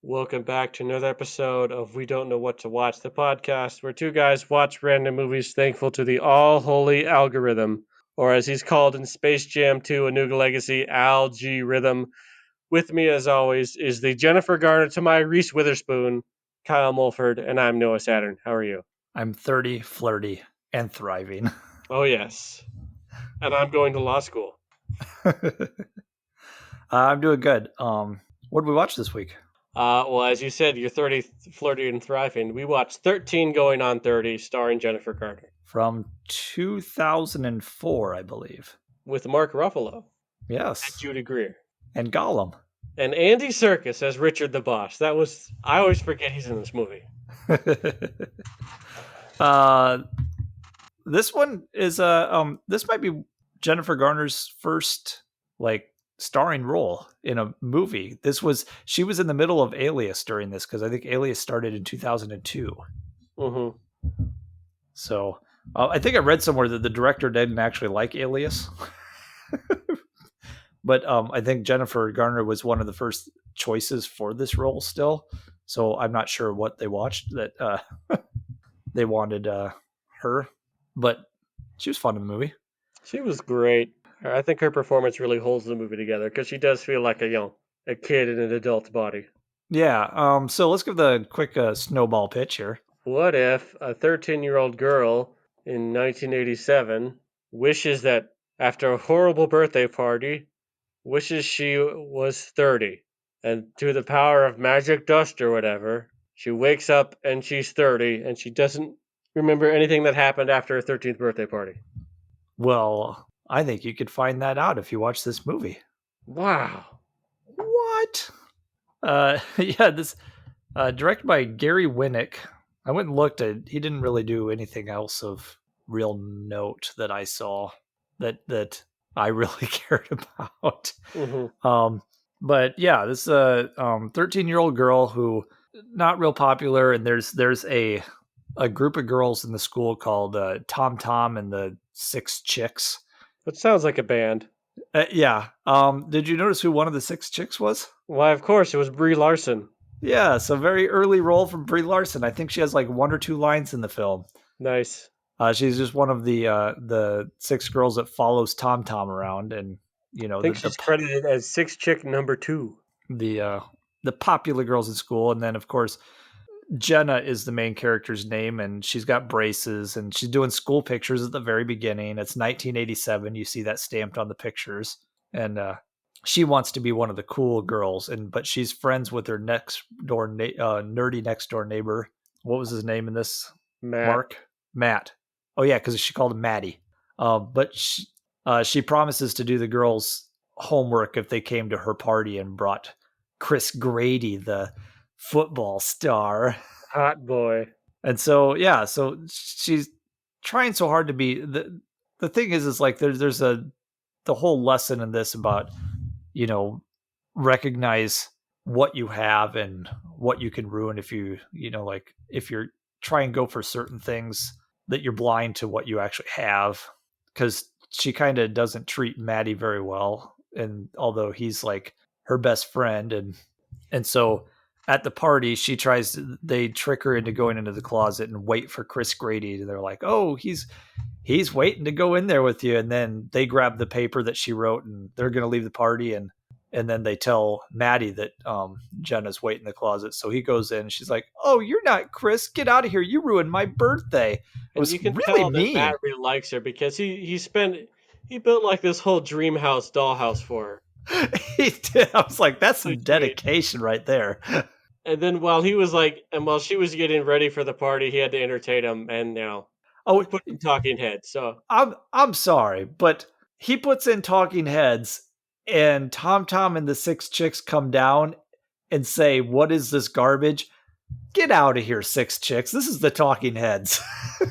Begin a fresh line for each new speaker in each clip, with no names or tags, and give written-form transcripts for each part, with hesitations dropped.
Welcome back to another episode of We Don't Know What to Watch, the podcast where two guys watch random movies thankful to the all-holy algorithm, or as he's called in Space Jam 2, A New Legacy, Algorithm. With me, as always, is the Jennifer Garner to my Reese Witherspoon, Kyle Mulford, and I'm Noah Saturn. How are you?
I'm 30, flirty, and thriving.
Oh, yes. And I'm going to law school.
I'm doing good. What did we watch this week?
Well, as you said, you're 30, flirty, and thriving. We watched 13 Going on 30, starring Jennifer Garner.
From 2004, I believe.
With Mark Ruffalo.
Yes.
And Judy Greer.
And Gollum.
And Andy Serkis as Richard the Boss. I always forget he's in this movie.
This one is this might be Jennifer Garner's first starring role in a movie. She was in the middle of Alias during this, because I think Alias started in 2002.
Mm-hmm.
So I think I read somewhere that the director didn't actually like Alias. But I think Jennifer Garner was one of the first choices for this role still. So I'm not sure what they watched that they wanted her. But she was fun in the movie.
She was great. I think her performance really holds the movie together, because she does feel like a kid in an adult's body.
Yeah. So let's give the quick snowball pitch here.
What if a 13-year-old girl in 1987 wishes that after a horrible birthday party, wishes she was 30, and through the power of magic dust or whatever, she wakes up and she's 30, and she doesn't remember anything that happened after her 13th birthday party?
Well, I think you could find that out if you watch this movie.
Wow.
What? Yeah, this directed by Gary Winnick. I went and looked at. He didn't really do anything else of real note that I saw that I really cared about.
Mm-hmm.
But yeah, this 13-year-old girl who not real popular, and there's a group of girls in the school called Tom Tom and the Six Chicks.
That sounds like a band.
Yeah. Did you notice who one of the Six Chicks was?
Why, of course, it was Brie Larson.
Yeah, so very early role from Brie Larson. I think she has like one or two lines in the film.
Nice.
She's just one of the six girls that follows Tom Tom around, and
I think she's credited as Six Chick number 2.
The popular girls in school, and then of course Jenna is the main character's name, and she's got braces, and she's doing school pictures at the very beginning. It's 1987. You see that stamped on the pictures, and she wants to be one of the cool girls, but she's friends with her nerdy next door neighbor. What was his name in this? Matt. Oh yeah, because she called him Maddie. But she promises to do the girls' homework if they came to her party and brought Chris Grady, the football star.
Hot boy.
And so yeah, so she's trying so hard to be the thing is like there's the whole lesson in this about, recognize what you have and what you can ruin if if you're trying to go for certain things, that you're blind to what you actually have. Because she kind of doesn't treat Maddie very well, and although he's like her best friend, and so at the party they trick her into going into the closet and wait for Chris Grady. They're like, oh, he's waiting to go in there with you. And then they grab the paper that she wrote, and they're going to leave the party. And then they tell Maddie that Jenna's waiting in the closet. So he goes in, and she's like, oh, you're not Chris. Get out of here. You ruined my birthday. It was
you can
really
tell
mean.
That Matt really likes her, because he built like this whole dream house, dollhouse for her.
He did. I was like, that's some dedication right there.
And then while she was getting ready for the party, he had to entertain him, and put in talking heads. So
I'm sorry, but he puts in talking heads, and Tom Tom and the Six Chicks come down and say, what is this garbage? Get out of here, Six Chicks. This is the talking heads.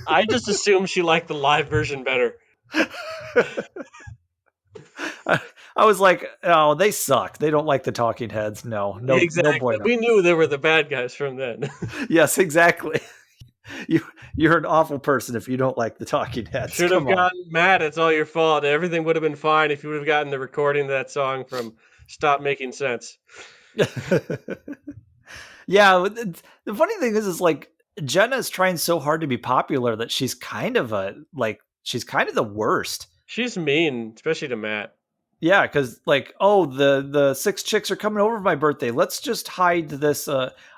I just assumed she liked the live version better.
I was like, oh, they suck. They don't like the talking heads. No,
exactly.
No bueno.
We knew they were the bad guys from then.
Yes, exactly. You're an awful person if you don't like the talking heads.
Should have gotten mad. It's all your fault. Everything would have been fine if you would have gotten the recording of that song from Stop Making Sense.
Yeah, the funny thing is like Jenna is trying so hard to be popular that she's kind of she's kind of the worst.
She's mean, especially to Matt.
Yeah, because like, oh, the six chicks are coming over for my birthday. Let's just hide this.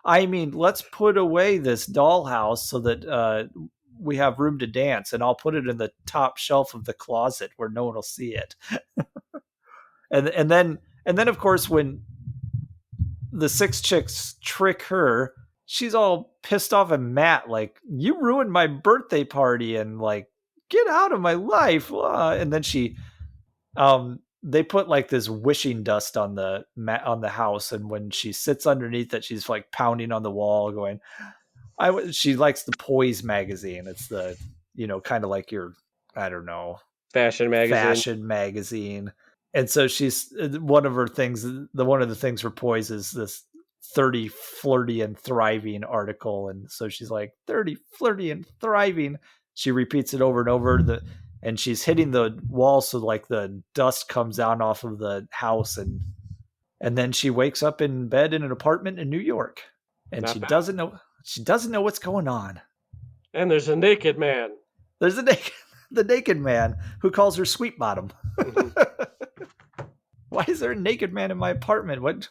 I mean, let's put away this dollhouse so that we have room to dance, and I'll put it in the top shelf of the closet where no one will see it. And then of course when the six chicks trick her, she's all pissed off at Matt, like, you ruined my birthday party and like, get out of my life. And then they put like this wishing dust on the house, and when she sits underneath it, she's like pounding on the wall going, she likes the Poise magazine. It's the, kind of like your, I don't know, fashion magazine. And so she's one of the things for Poise is this 30 flirty and thriving article. And so she's like, 30 flirty and thriving. She repeats it over and over, and she's hitting the wall so like the dust comes down off of the house, and then she wakes up in bed in an apartment in New York, and she doesn't know what's going on.
And there's a naked man.
There's the naked man who calls her sweet bottom. Why is there a naked man in my apartment? What?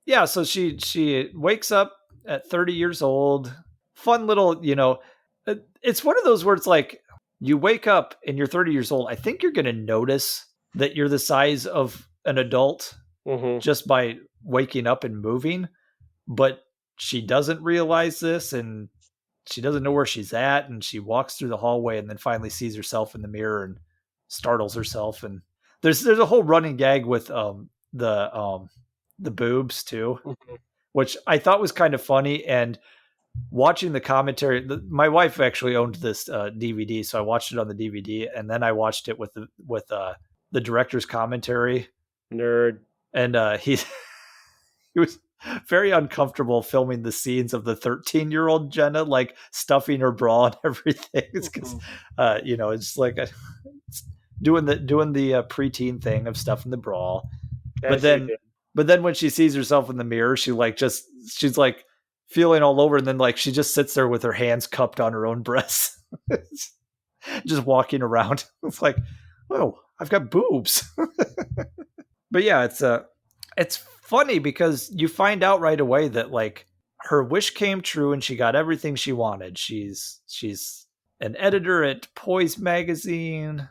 Yeah, so she wakes up at 30 years old. Fun little, it's one of those where it's like, you wake up and you're 30 years old. I think you're going to notice that you're the size of an adult just by waking up and moving. But she doesn't realize this, and she doesn't know where she's at. And she walks through the hallway and then finally sees herself in the mirror and startles herself. And there's a whole running gag with the boobs too, which I thought was kind of funny. And watching the commentary, my wife actually owned this DVD, so I watched it on the DVD, and then I watched it with the director's commentary.
Nerd.
And he was very uncomfortable filming the scenes of the 13-year-old Jenna, like stuffing her bra and everything. It's because it's like doing the preteen thing of stuffing the bra. But then when she sees herself in the mirror, she's like feeling all over, and then like she just sits there with her hands cupped on her own breasts, just walking around. It's like, oh, I've got boobs. But yeah, it's funny because you find out right away that like her wish came true and she got everything she wanted. She's an editor at Poise magazine.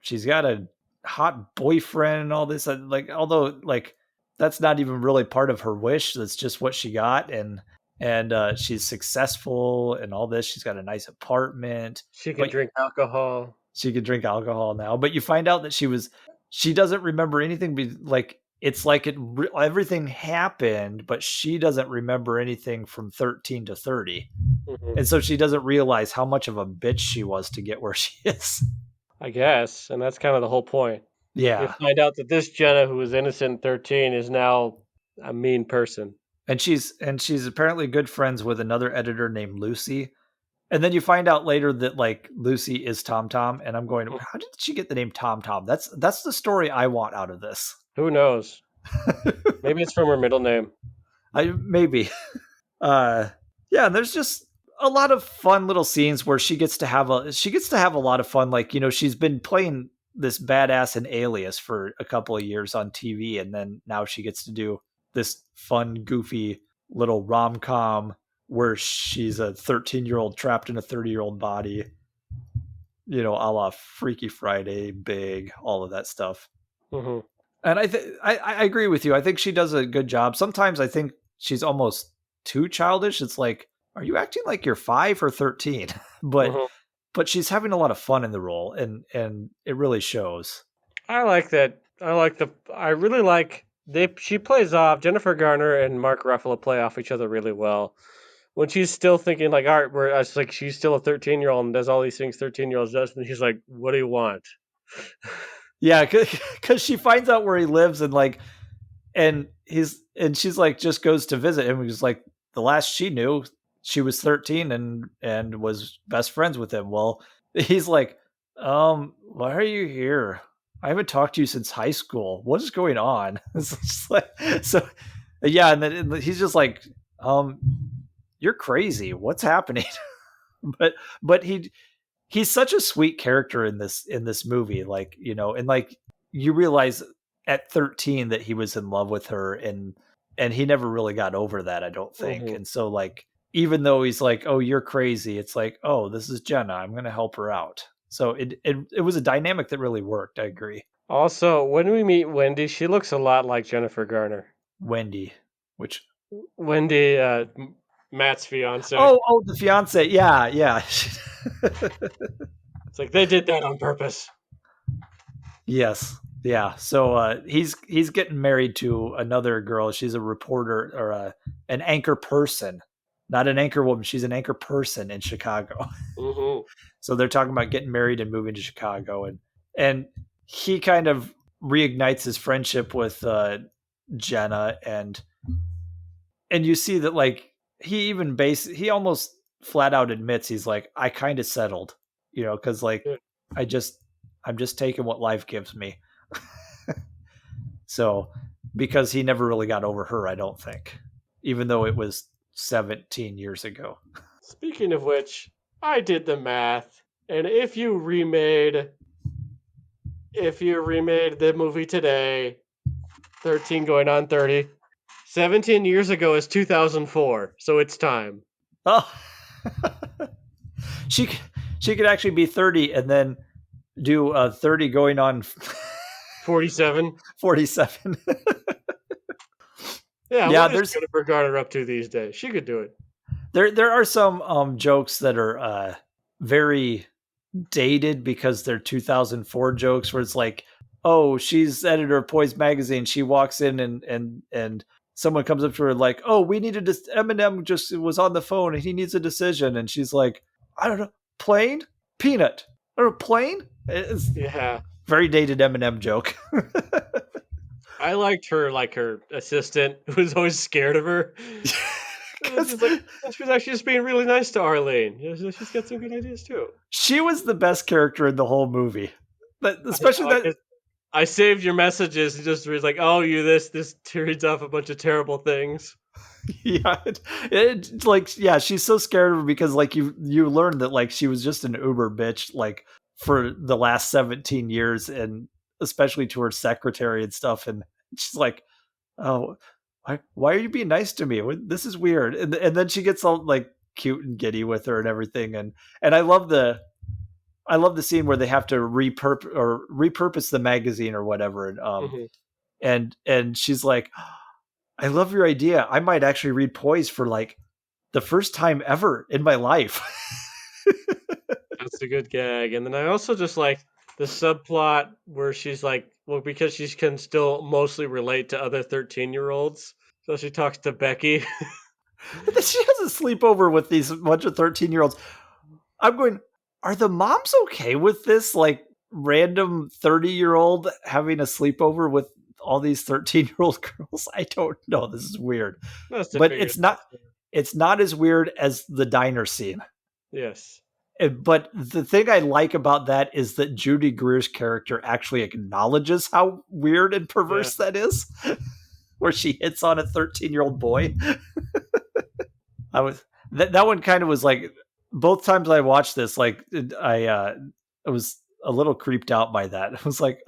She's got a hot boyfriend and all this. Like, although like that's not even really part of her wish. That's just what she got. And she's successful and all this. She's got a nice apartment.
She can drink alcohol.
She could drink alcohol now. But you find out that she doesn't remember anything. Like, it's like everything happened, but she doesn't remember anything from 13 to 30. And so she doesn't realize how much of a bitch she was to get where she is.
I guess. And that's kind of the whole point.
Yeah.
You find out that this Jenna, who was innocent 13, is now a mean person.
And she's apparently good friends with another editor named Lucy. And then you find out later that like Lucy is Tom Tom, and I'm going, how did she get the name Tom Tom? That's the story I want out of this.
Who knows? Maybe it's from her middle name.
Maybe. Yeah, there's just a lot of fun little scenes where she gets to have a lot of fun. Like, she's been playing this badass in Alias for a couple of years on TV, and then now she gets to do this fun, goofy little rom-com where she's a 13-year-old trapped in a 30-year-old body, a la Freaky Friday, Big, all of that stuff.
Mm-hmm.
And I agree with you. I think she does a good job. Sometimes I think she's almost too childish. It's like, are you acting like you're 5 or 13? But she's having a lot of fun in the role, and it really shows.
I like that. I really like she plays off, Jennifer Garner and Mark Ruffalo play off each other really well. When she's still thinking like, all right, it's like she's still a 13-year-old and does all these things 13-year-olds does, and he's like, what do you want?
Yeah, because she finds out where he lives, and like, and she's like, just goes to visit him. He's like, the last she knew, she was 13 and was best friends with him. Well, he's like, why are you here? I haven't talked to you since high school. What is going on? It's just like, so Yeah, and then he's just like, um, "You're crazy. What's happening?" but but he's such a sweet character in this movie, like, and like you realize at 13 that he was in love with her, and he never really got over that, I don't think.
Hmm.
And so, like, even though he's like, "Oh, you're crazy," it's like, "Oh, this is Jenna. I'm going to help her out." So it was a dynamic that really worked. I agree.
Also, when we meet Wendy, she looks a lot like Jennifer Garner.
Wendy, which
Wendy, Matt's fiance.
oh, the fiance, yeah, yeah.
It's like they did that on purpose.
Yes. Yeah. So he's getting married to another girl. She's a reporter or an anchor person, not an anchor woman. She's an anchor person in Chicago.
Hmm.
So they're talking about getting married and moving to Chicago, and he kind of reignites his friendship with Jenna, and you see that, like, he almost flat out admits, he's like, I kind of settled, because, like,
Yeah.
I just I'm just taking what life gives me. So, because he never really got over her, I don't think, even though it was 17 years ago.
Speaking of which, I did the math, and if you remade the movie today, 13 going on 30, 17 years ago is 2004, so it's time.
Oh, she she could actually be 30 and then do 30 going on
47.
47.
Yeah,
Yeah,
what is Jennifer Garner up to these days? She could do it.
there are some jokes that are very dated because they're 2004 jokes, where it's like, oh, she's editor of Poise magazine, she walks in, and someone comes up to her like, oh, we needed this, Eminem just was on the phone and he needs a decision, and she's like, I don't know, plain peanut or plain. It's
Yeah.
very dated Eminem joke.
I liked her, like her assistant, who was always scared of her. And then
'Cause
she's like, she was actually just being really nice to Arlene. She's got some good ideas too.
she was the best character in the whole movie, but
I
especially
like
that.
it. I saved your messages and just was like, oh, you this reads off a bunch of terrible things.
Yeah, like, yeah, she's so scared of her because, like, you learn that, like, she was just an uber bitch, like, for the last 17 years, and especially to her secretary and stuff, and she's like, oh, why are you being nice to me? This is weird. And then she gets all, like, cute and giddy with her and everything, and I love the scene where they have to repurpose the magazine or whatever,
Hmm.
and she's like, I love your idea. I might actually read Poise for, like, the first time ever in my life.
That's a good gag. And then I also just like the subplot where she's like, well, because she can still mostly relate to other 13-year-olds. So she talks to Becky.
And then she has a sleepover with these bunch of 13-year-olds. I'm going, are the moms okay with this, like, random 30-year-old having a sleepover with all these 13-year-old girls? I don't know. This is weird.
Must have
But
figured it out.
it's not as weird as the diner scene.
Yes.
But the thing I like about that is that Judy Greer's character actually acknowledges how weird and
Yeah.
perverse that is, where she hits on a 13-year-old boy. I was that one kind of was like, both times I watched this, like, I was a little creeped out by that. I was like,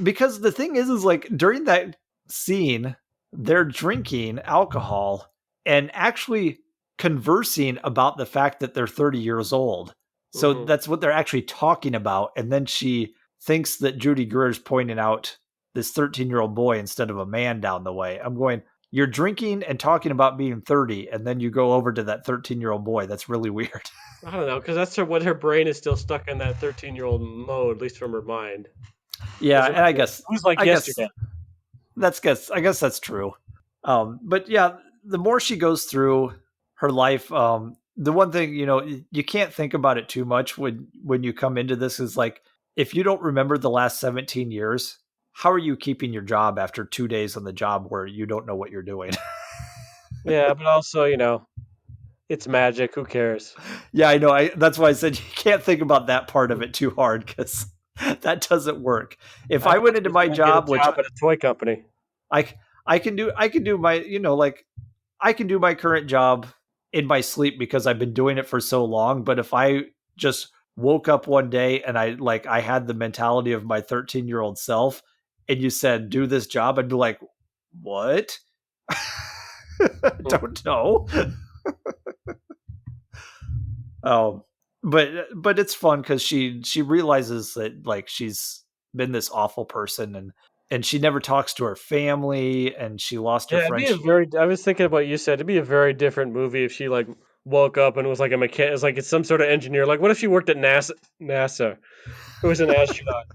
because the thing is like, during that scene, they're drinking alcohol and actually conversing about the fact that they're 30 years old. So
Hmm.
that's what they're actually talking about. And then she thinks that Judy Greer is pointing out this 13-year-old boy instead of a man down the way. I'm going, you're drinking and talking about being 30, and then you go over to that 13-year-old boy. That's really weird.
I don't know, because that's what her brain is still stuck in that 13-year-old mode, at least from her mind.
Yeah,
Because
and
it was like
I guess
yesterday.
I guess that's true. But yeah, the more she goes through her life, the one thing, you can't think about it too much when you come into this, is like, if you don't remember the last 17 years, how are you keeping your job after 2 days on the job where you don't know what you're doing?
Yeah, but also, it's magic. Who cares?
Yeah, I know. That's why I said you can't think about that part of it too hard, because that doesn't work. If
I
I
thought
went
she
into
was
my
going to get a
job, which
job at a toy company.
I I can do my, like I can do my current job in my sleep because I've been doing it for so long. But if I just woke up one day and I had the mentality of my 13-year-old self and you said, do this job, I'd be like, what? Don't know. Oh, but it's fun because she realizes that like she's been this awful person and she never talks to her family and she lost her
Yeah, it'd be a
friendship.
very. I was thinking about what you said. It'd be a very different movie if she like woke up and was like a mechanic. It's like it's some sort of engineer. Like, what if she worked at NASA? NASA. Who was an astronaut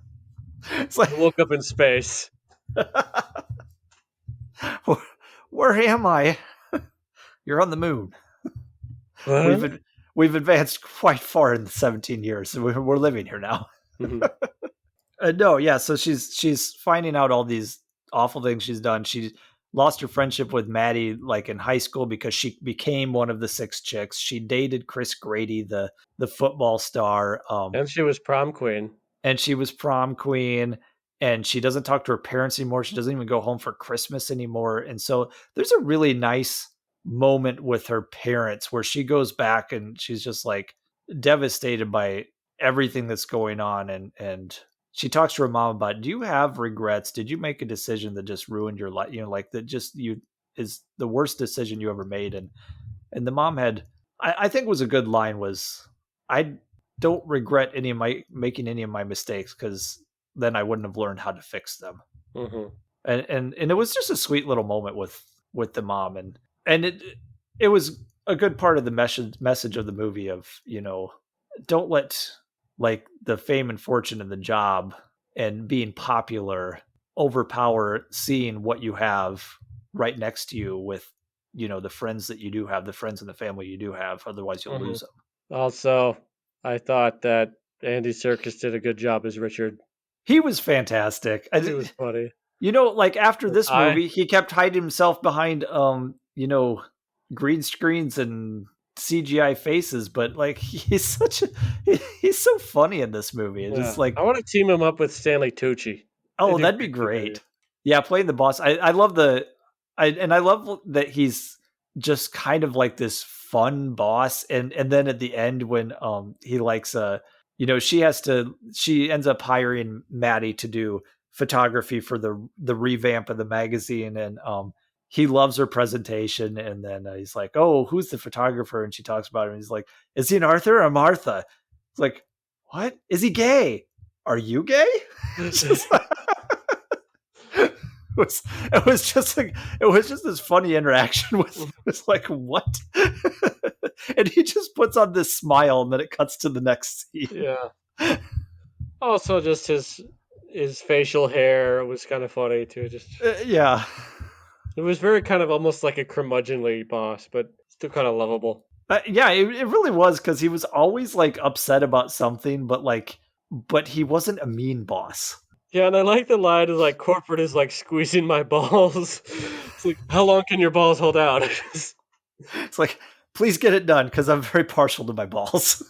It's like,
who woke up in space?
where am I? You're on the moon.
What?
We've we've advanced quite far in the 17 years. So we're living here now.
Mhm.
No, yeah. So she's finding out all these awful things she's done. She lost her friendship with Maddie like in high school because she became one of the six chicks. She dated Chris Grady, the football star.
And she was prom queen.
And she was prom queen. And she doesn't talk to her parents anymore. She doesn't even go home for Christmas anymore. And so there's a really nice moment with her parents where she goes back and she's just like devastated by everything that's going on and she talks to her mom about, do you have regrets? Did you make a decision that just ruined your life? Like that just you is the worst decision you ever made. And the mom had, I think was a good line was, I don't regret any of my making any of my mistakes because then I wouldn't have learned how to fix them.
Hmm.
And it was just a sweet little moment with the mom and it was a good part of the message of the movie of, don't let like the fame and fortune and the job and being popular overpower seeing what you have right next to you with, the friends that you do have, the friends and the family you do have. Otherwise, you'll
Hmm.
lose them.
Also, I thought that Andy Serkis did a good job as Richard.
He was fantastic.
He was funny.
Like after this
I
movie, he kept hiding himself behind, green screens and CGI faces, but like he's so funny in this movie. It's
Yeah,
just
I
like,
want to team him up with Stanley Tucci. They
oh,
do
that'd be
great together.
great. Yeah, playing the boss. I love I love that he's just kind of like this fun boss, and then at the end when he likes she ends up hiring Maddie to do photography for the revamp of the magazine, and he loves her presentation, and then he's like, oh, who's the photographer? And she talks about him. And he's like, is he an Arthur or Martha? It's like, what? Is he gay? Are you gay? It's just like, it was just this funny interaction with it was like what and he just puts on this smile and then it cuts to the next scene.
Yeah. Also, just his facial hair was kind of funny too. Just
Yeah.
it was very kind of almost like a curmudgeonly boss, but still kind of lovable.
Yeah, it really was because he was always like upset about something but he wasn't a mean boss.
Yeah, and I like the line is like corporate is like squeezing my balls. It's like how long can your balls hold out?
It's like, please get it done because I'm very partial to my balls.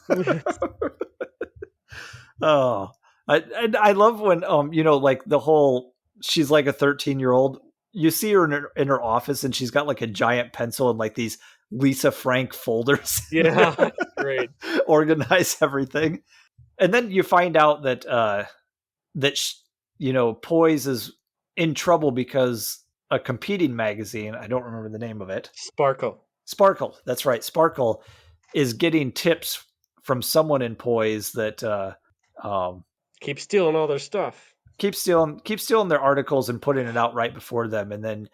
Oh, I love when like the whole she's like a 13-year-old. You see her in her office and she's got like a giant pencil and like these Lisa Frank folders in
Yeah,
there,
it's great.
organize everything. And then you find out that Poise is in trouble because a competing magazine, I don't remember the name of it.
Sparkle.
Sparkle, that's right. Sparkle is getting tips from someone in Poise that um,
Keep stealing all their stuff.
keep stealing their articles and putting it out right before them, and then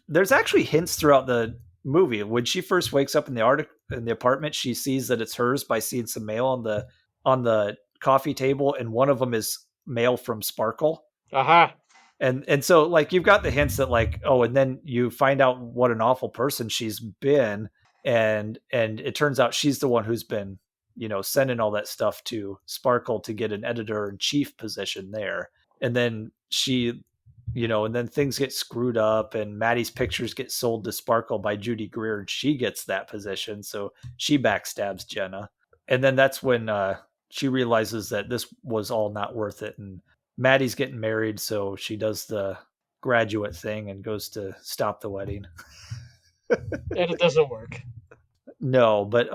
there's actually hints throughout the movie. When she first wakes up in the apartment, she sees that it's hers by seeing some mail on the coffee table, and one of them is mail from Sparkle.
Aha.
And so like you've got the hints that like, oh, and then you find out what an awful person she's been, and it turns out she's the one who's been sending all that stuff to Sparkle to get an editor-in-chief position there. And then and then things get screwed up and Maddie's pictures get sold to Sparkle by Judy Greer and she gets that position, so she backstabs Jenna. And then that's when she realizes that this was all not worth it, and Maddie's getting married, so she does the graduate thing and goes to stop the wedding.
And it doesn't work.
No, but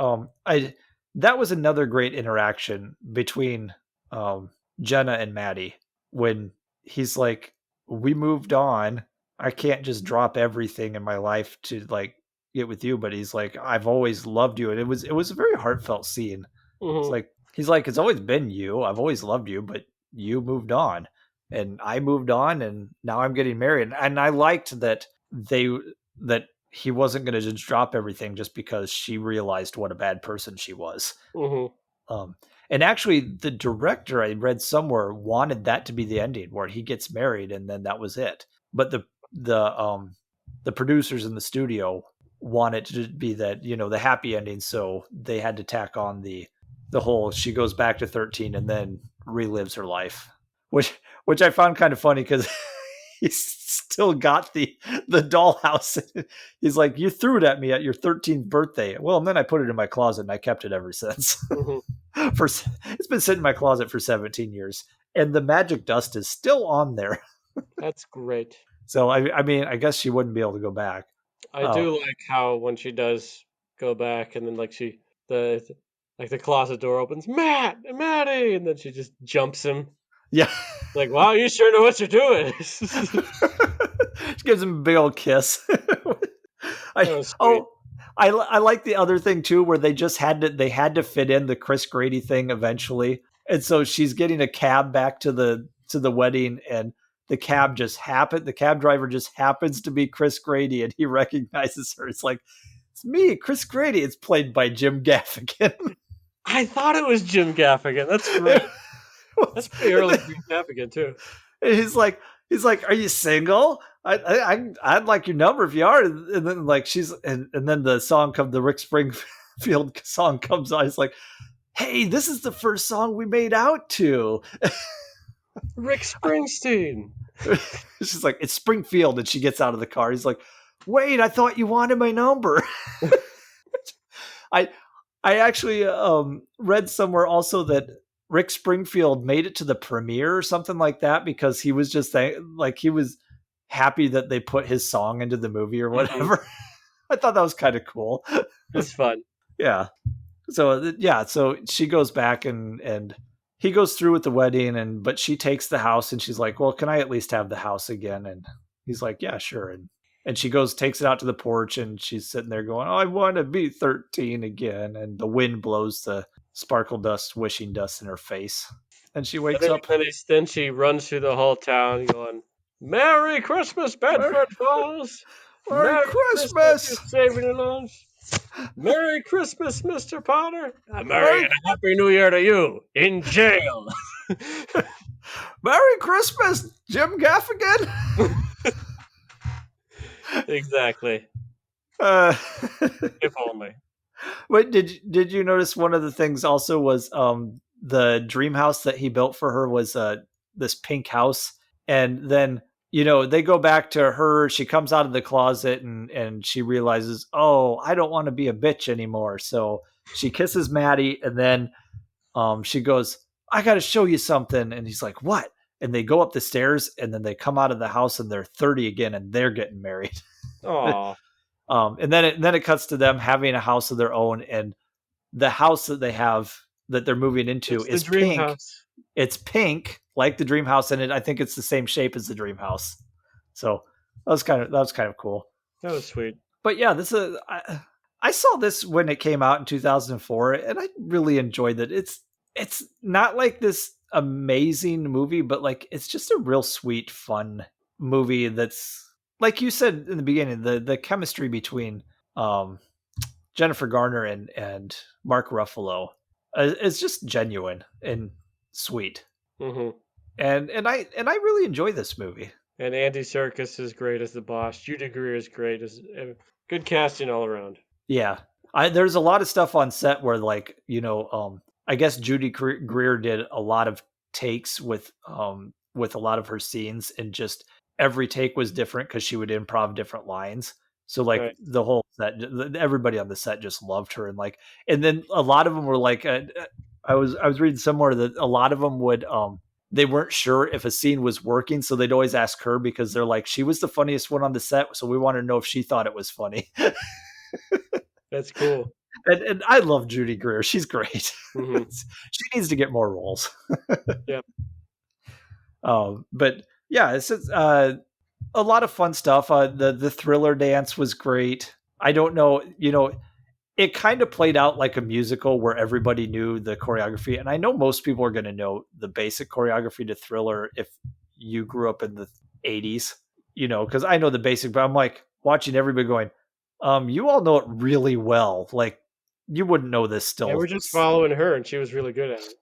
I that was another great interaction between um Jenna and Maddie when he's like, "We moved on. I can't just drop everything in my life to like get with you." But he's like, "I've always loved you," and it was a very heartfelt scene. It's
Hmm.
like he's like, "It's always been you. I've always loved you, but you moved on, and I moved on, and now I'm getting married." And I liked that he wasn't going to just drop everything just because she realized what a bad person she was.
Hmm.
Um, and actually, the director I read somewhere wanted that to be the ending, where he gets married and then that was it. But the producers in the studio wanted to be that, the happy ending, so they had to tack on the whole she goes back to 13 and then relives her life, which I found kind of funny because he's still got the dollhouse. He's like, "You threw it at me at your 13th birthday." Well, and then I put it in my closet and I kept it ever since.
Hmm.
For It's been sitting in my closet for 17 years, and the magic dust is still on there.
That's great.
So I mean, I guess she wouldn't be able to go back.
I
Oh
do like how when she does go back and then like the like the closet door opens, Maddie, and then she just jumps him.
yeah,
Like, wow, you sure know what you're doing.
she gives him a big old kiss.
That
I
was sweet.
oh I like the other thing too, where they had to fit in the Chris Grady thing eventually, and so she's getting a cab back to the wedding, and the cab driver just happens to be Chris Grady, and he recognizes her. It's like, it's me, Chris Grady. It's played by Jim Gaffigan.
I thought it was Jim Gaffigan. That's great. That's pretty
And
early
then-
for Gaffigan too.
and he's like, "Are you single? I'd like your number if you are." And then like and then the Rick Springfield song comes on. It's like, "Hey, this is the first song we made out to."
Rick Springsteen.
She's like, "It's Springfield," and she gets out of the car. He's like, "Wait, I thought you wanted my number." I I actually read somewhere also that Rick Springfield made it to the premiere or something like that because he was just like he was happy that they put his song into the movie or
Hmm.
whatever. I thought that was kind of cool.
That's fun.
Yeah. So she goes back and he goes through with the wedding but she takes the house and she's like, "Well, can I at least have the house again?" And he's like, "Yeah, sure." And she takes it out to the porch, and she's sitting there going, "Oh, I want to be 13 again." And the wind blows the sparkle dust, wishing dust in her face. And she
And
wakes
then,
up.
then she runs through the whole town going, "Merry Christmas,
Merry,
Bedford Falls!
Merry
Merry Christmas, you
Christmas!
saving your lives! Merry Christmas, Mr. Potter! A Merry
Merry,
and a Happy New Year to you in jail!"
Merry Christmas, Jim Gaffigan!
Exactly.
uh,
If only.
Wait, did you notice one of the things also was the dream house that he built for her was this pink house, and then they go back to her. She comes out of the closet and she realizes, "Oh, I don't want to be a bitch anymore." So she kisses Maddie, and then she goes, "I got to show you something," and he's like, "What?" And they go up the stairs, and then they come out of the house, and they're 30 again, and they're getting married.
Aw.
And then it cuts to them having a house of their own, and the house that they have that they're moving into
It's the
is
dream
pink.
house.
It's pink like the dream house, and I think it's the same shape as the dream house. So that was kind of cool.
That was sweet.
But yeah, I saw this when it came out in 2004, and I really enjoyed it. It's not like this amazing movie, but like it's just a real sweet, fun movie that's like you said in the beginning, the chemistry between um, Jennifer Garner and Mark Ruffalo is just genuine and sweet.
Hmm.
And I really enjoy this movie.
And Andy Serkis is great as the boss. Judy Greer is great as good casting all around.
Yeah. There's a lot of stuff on set where like, I guess Judy Greer did a lot of takes with a lot of her scenes, and just every take was different because she would improv different lines. So like
Right.
the whole set, everybody on the set just loved her, and then a lot of them were like, I was reading somewhere that a lot of them would they weren't sure if a scene was working, so they'd always ask her because they're like, she was the funniest one on the set, so we want to know if she thought it was funny.
That's cool.
And I love Judy Greer. She's great.
Hmm.
She needs to get more roles.
Yep.
But yeah, it's a lot of fun stuff. The Thriller dance was great. I don't know, it kind of played out like a musical where everybody knew the choreography. And I know most people are going to know the basic choreography to Thriller if you grew up in the 80s, because I know the basic, but I'm like watching everybody going, you all know it really well. Like, you wouldn't know this
Yeah,
still.
we're just following her, and she was really good at it.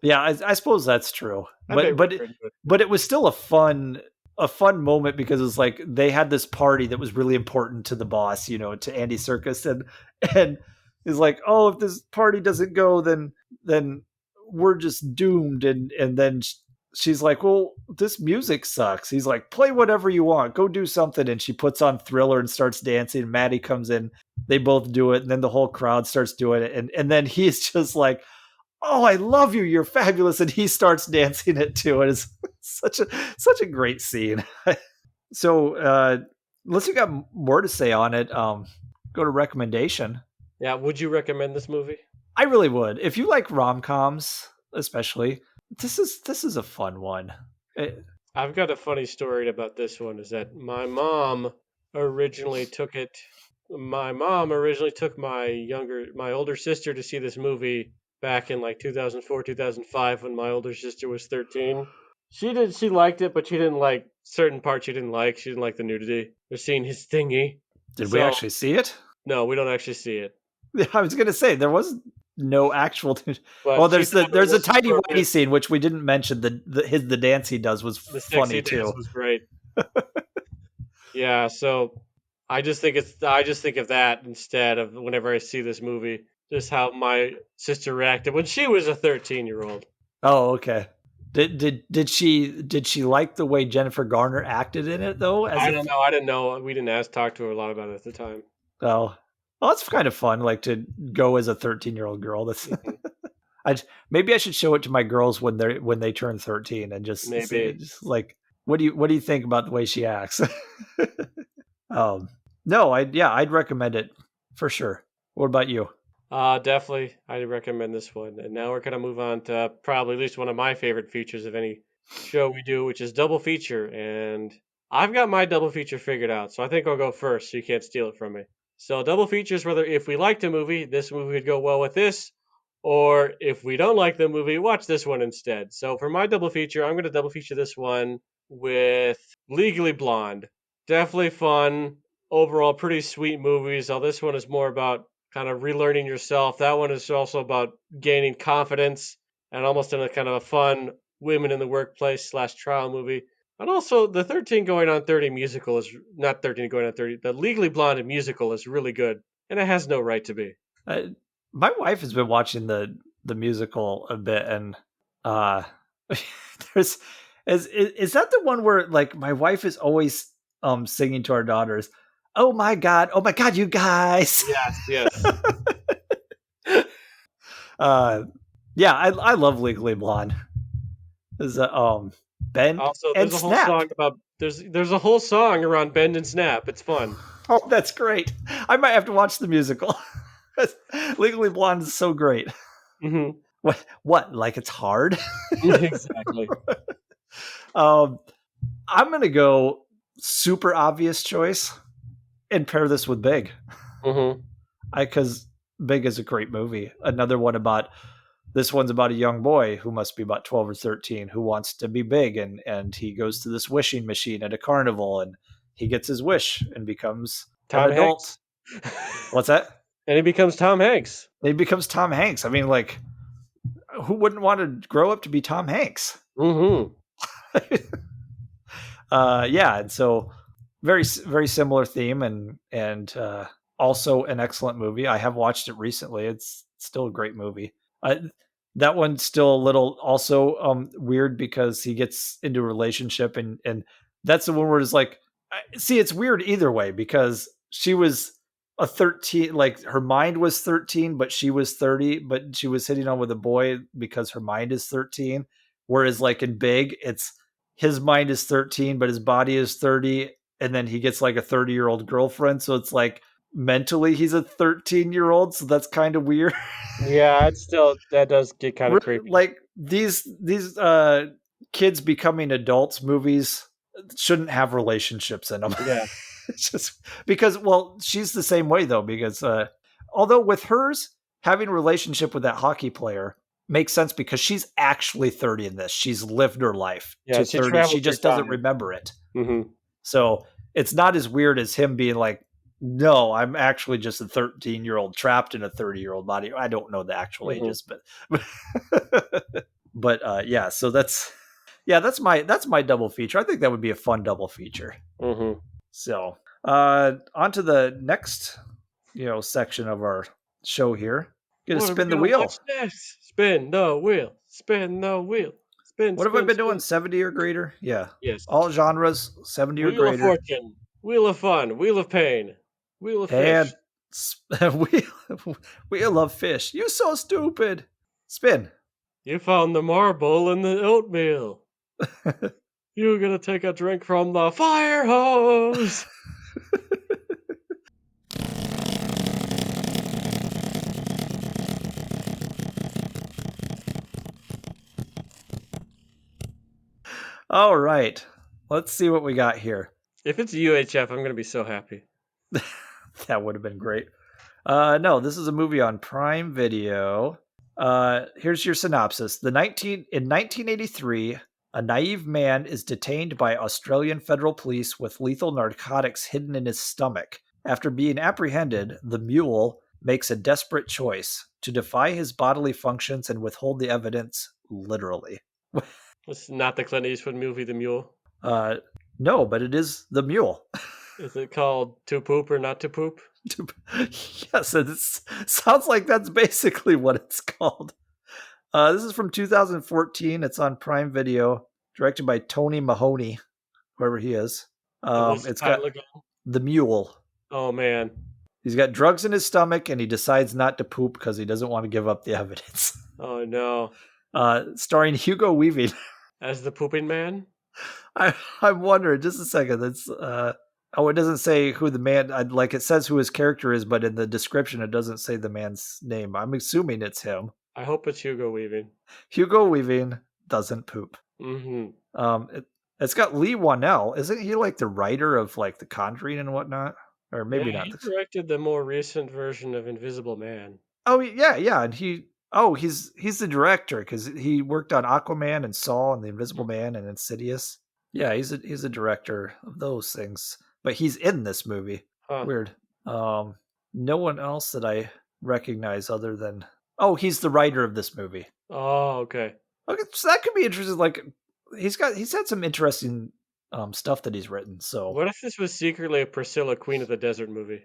Yeah, I suppose that's true.
I bet
But
we're good.
but it was still a fun moment because it's like they had this party that was really important to the boss, to Andy Serkis, and he's like, oh, if this party doesn't go, then we're just doomed, and then she's like, well, this music sucks. He's like, play whatever you want, go do something, and she puts on Thriller and starts dancing. And Maddie comes in, they both do it, and then the whole crowd starts doing it, and then he's just like, oh, I love you, you're fabulous, and he starts dancing it too. It is such a great scene. So unless you got more to say on it, go to recommendation.
Yeah, would you recommend this movie?
I really would. If you like rom-coms, especially, this is a fun one.
I've got a funny story about this one. Is that originally took it. My mom originally took my older sister to see this movie back in like 2004, 2005 when my older sister was 13. She liked it, but she didn't like certain parts she didn't like. She didn't like the nudity or seeing his thingy.
Did we
So
actually see it?
no, we don't actually see it.
I was gonna say there was no actual. Oh,
But she
there's
thought it
there's a
was
tiny whitey
appropriate.
scene which we didn't mention. The dance he does was
The sexy
funny
dance
too.
was great. Yeah, so I just think of that instead of whenever I see this movie, just how my sister reacted when she was a 13-year-old.
Oh, okay. Did she like the way Jennifer Garner acted in it though? As
I
if
don't know. I didn't know. We didn't ask talk to her a lot about it at the time.
oh, well, it's kind of fun, like to go as a 13-year-old girl. That's
Mhm.
I maybe I should show it to my girls when they turn 13 and just say
Maybe.
just like what do you think about the way she acts? um, no, I'd recommend it for sure. What about you?
Definitely, I recommend this one. And now we're gonna move on to probably at least one of my favorite features of any show we do, which is double feature. And I've got my double feature figured out, so I think I'll go first, so you can't steal it from me. So double features, whether if we liked a movie, this movie would go well with this, or if we don't like the movie, watch this one instead. So for my double feature, I'm gonna double feature this one with Legally Blonde. Definitely fun. Overall, pretty sweet movies. While this one is more about kind of relearning yourself. That one is also about gaining confidence and almost in a kind of a fun women in the workplace slash trial movie. And also the 13 going on 30 musical is not 13 going on 30. The Legally Blonde musical is really good and it has no right to be.
Uh, my wife has been watching the musical a bit, and uh, there's is that the one where like my wife is always singing to our daughters, oh my god, you guys.
Yes, yes.
uh, yeah, I love Legally Blonde. Is Bend
Also,
and
there's a whole
Snap.
song about there's a whole song around Bend and Snap. It's fun.
Oh, that's great. I might have to watch the musical. Legally Blonde is so great.
Hmm.
What? Like it's hard?
Exactly.
um, I'm gonna go super obvious choice and pair this with Big.
Hmm.
Because Big is a great movie. Another one about this one's about a young boy who must be about 12 or 13 who wants to be big, and he goes to this wishing machine at a carnival, and he gets his wish and becomes an
Tom
adult.
Hanks.
What's that?
And he becomes Tom Hanks.
He becomes Tom Hanks. I mean, like, who wouldn't want to grow up to be Tom Hanks?
Hmm.
Yeah, and so very similar theme, and also an excellent movie. I have watched it recently. It's still a great movie. That one's still a little also weird because he gets into a relationship, and that's the one where it's like, see, it's weird either way because she was a 13, like her mind was 13, but she was 30, but she was hitting on with a boy because her mind is 13. Whereas like in Big, it's his mind is 13, but his body is 30, and then he gets like a 30-year-old girlfriend. So it's like mentally he's a 13-year-old. So that's kind of weird.
Yeah, it's still that does get kind of creepy.
Like these kids becoming adults movies shouldn't have relationships in them.
Yeah.
It's just because, well, she's the same way though, because although with hers having a relationship with that hockey player makes sense because she's actually 30 in this. She's lived her life
Yeah,
to
she
30. She
traveled through
just doesn't
time.
remember it.
Mm-hmm.
So it's not as weird as him being like, no, I'm actually just a 13-year-old trapped in a 30-year-old body. I don't know the actual
Mm-hmm.
ages, but yeah, so that's my double feature. I think that would be a fun double feature.
Mm-hmm.
So on to the next section of our show here. Gonna
What are we
spin the
gonna
wheel.
watch next? Spin the wheel. Spin the wheel. Spin,
What have I
spin,
been doing?
spin.
70 or greater? Yeah.
Yes.
All genres, 70 or
Wheel of
greater.
fortune. Wheel of fun. Wheel of pain. Wheel of
And
fish.
wheel of fish. You so stupid. Spin.
You found the marble in the oatmeal. You're gonna take a drink from the fire hose.
All right. Let's see what we got here.
If it's UHF, I'm gonna be so happy.
That would have been great. No, this is a movie on Prime Video. Here's your synopsis. In 1983, a naive man is detained by Australian federal police with lethal narcotics hidden in his stomach. After being apprehended, the mule makes a desperate choice to defy his bodily functions and withhold the evidence literally.
It's not the Clint Eastwood movie, The Mule.
No, but it is the mule.
Is it called To Poop or Not to Poop?
Yes, it sounds like that's basically what it's called. This is from 2014. It's on Prime Video, directed by Tony Mahoney, whoever he is.
What's the
It's got
title again?
The Mule.
Oh man.
He's got drugs in his stomach, and he decides not to poop because he doesn't want to give up the evidence.
Oh no.
Starring Hugo Weaving.
As the pooping man?
I'm wondering, just a second. It's it doesn't say who the man. Like it says who his character is, but in the description it doesn't say the man's name. I'm assuming it's him.
I hope it's Hugo Weaving.
Hugo Weaving doesn't poop.
Mm-hmm.
It's got Lee Wanell. Isn't he like the writer of like The Conjuring and whatnot? Or maybe
Yeah,
not.
he directed the more recent version of Invisible Man.
Oh yeah, and he's the director because he worked on Aquaman and Saw and The Invisible Man and Insidious. Yeah, he's a director of those things, but he's in this movie.
Huh.
Weird. No one else that I recognize other than he's the writer of this movie.
Oh, okay.
Okay, so that could be interesting. Like he's had some interesting stuff that he's written. So
What if this was secretly a Priscilla Queen of the Desert movie?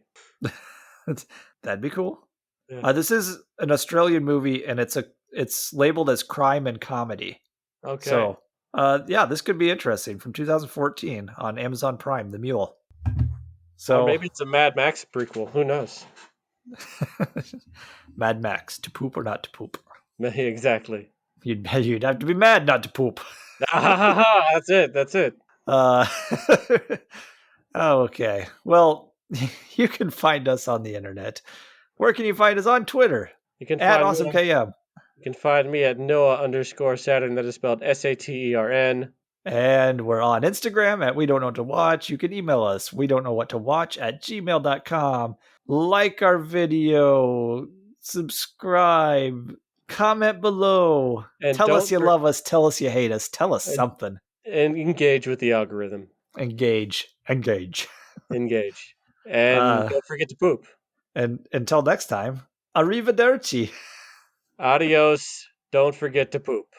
that'd be cool.
Yeah.
This is an Australian movie, and it's labeled as crime and comedy.
Okay.
So yeah, this could be interesting. From 2014 on Amazon Prime, The Mule. So
or maybe it's a Mad Max prequel. Who knows?
Mad Max, to poop or not to poop?
Exactly.
You'd have to be mad not to poop.
That's it. That's it.
Okay. Well, you can find us on the internet. Where can you find us? On Twitter.
You can
at
find me,
AwesomeKM.
You can find me at Noah_Saturn. That is spelled Satern.
And we're on Instagram at We Don't Know What to Watch. You can email us, we don't know what to watch at gmail.com. Like our video, subscribe, comment below.
And
tell us you love us, tell us you hate us, tell us something.
And engage with the algorithm.
Engage.
Engage. And don't forget to poop.
And until next time, arrivederci.
Adios. Don't forget to poop.